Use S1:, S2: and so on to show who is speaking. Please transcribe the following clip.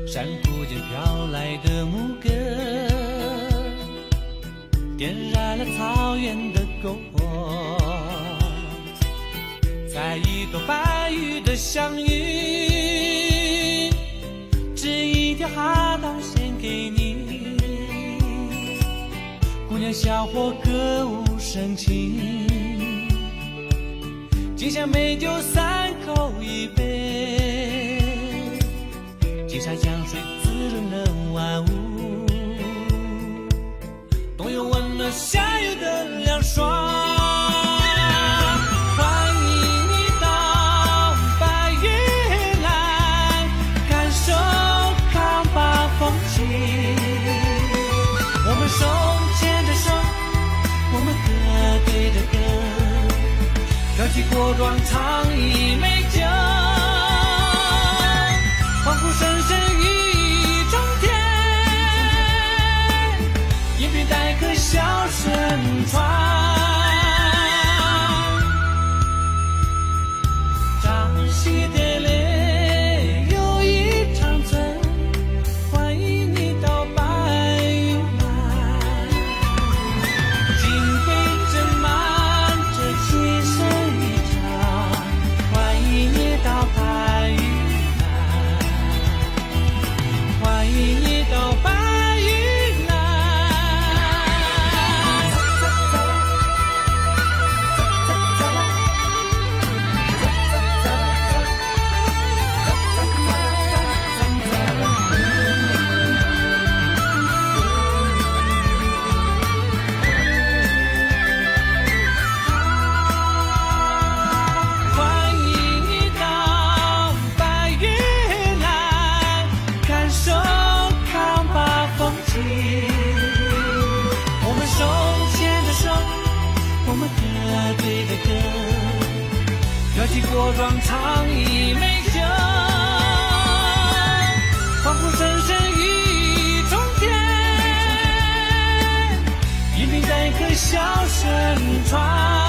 S1: 山谷间飘来的牧歌，点燃了草原的篝火，在一朵白云的相遇，织一条哈达献给你。姑娘小伙歌舞升起，敬下美酒三口一杯，金沙江水滋润了万物，冬有温暖，夏有的凉爽。欢迎你到白云来，感受康巴风情。我们手牵着手，我们歌对着歌，高举国壮唱一美酒，欢呼声声雨中天，迎宾待客笑声传。扎西德勒有一长村，欢迎你到白云来。金杯斟满这琴声一唱，欢迎你到白云来。欢迎你到白云来。欢迎你到白云来，感受康巴风情。我们手牵着手，我们歌对着歌，飘起国壮唱一美酒，欢呼声声雨中天，迎宾待客笑声传。